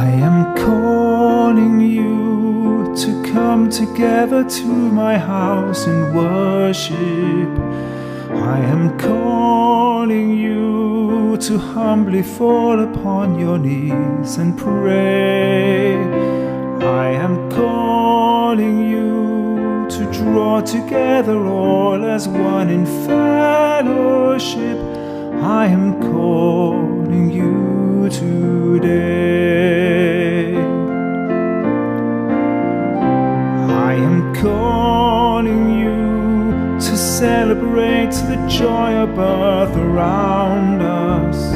I am calling you to come together to my house and worship. I am calling you to humbly fall upon your knees and pray. I am calling you to draw together all as one in fellowship. I am calling you today. I am calling you to celebrate the joy of birth around us.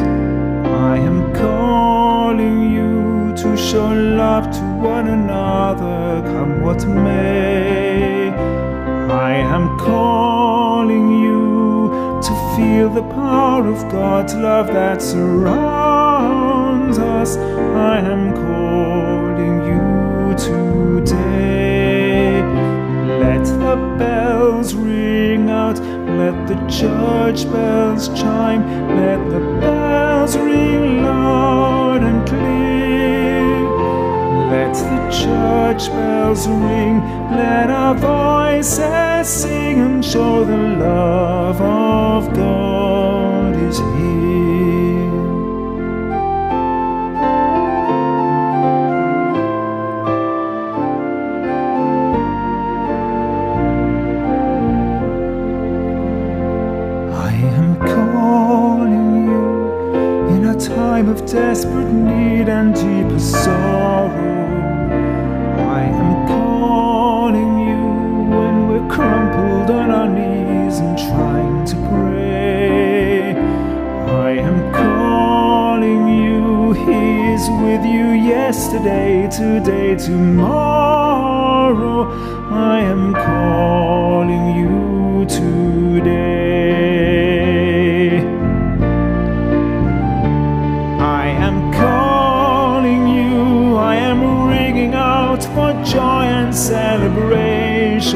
I am calling you to show love to one another, come what may. I am calling you to feel the power of God's love that surrounds us. I am calling you today. Let the bells ring out, let the church bells chime, let the bells ring loud and clear. Let the church bells ring, let our voices sing and show the love of God is here. I am calling you in a time of desperate need and deepest sorrow. I am calling you when we're crumpled on our knees and trying to pray. I am calling you, He is with you yesterday, today, tomorrow. I am calling you today. I am calling you, I am ringing out for joy and celebration.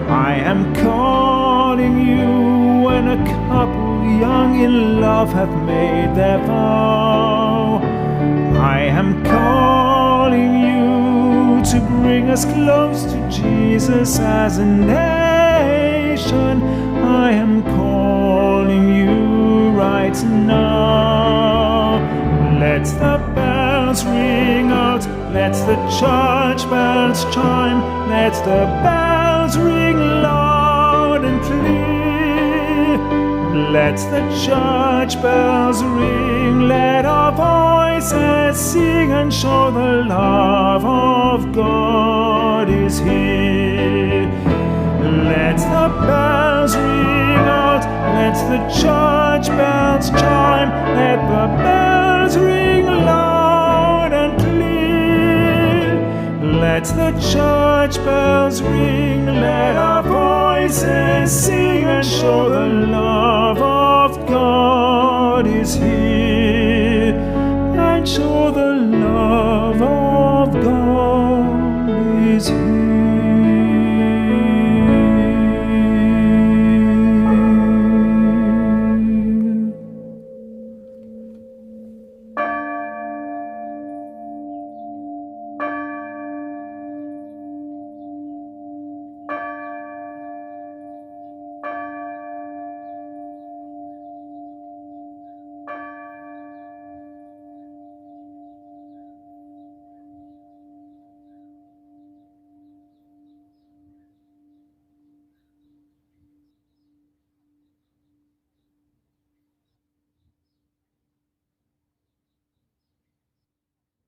I am calling you when a couple young in love have made their vow. I am calling you to bring us close to Jesus as a nation. I am calling you right now. Let the bells ring out, let the church bells chime, let the bells ring loud and clear. Let the church bells ring, let our voices sing and show the love of God is here. Let the bells ring out, let the church bells chime, let the bells ring loud and clear. Let the church bells ring, let our voices sing and show the love of God is here, and show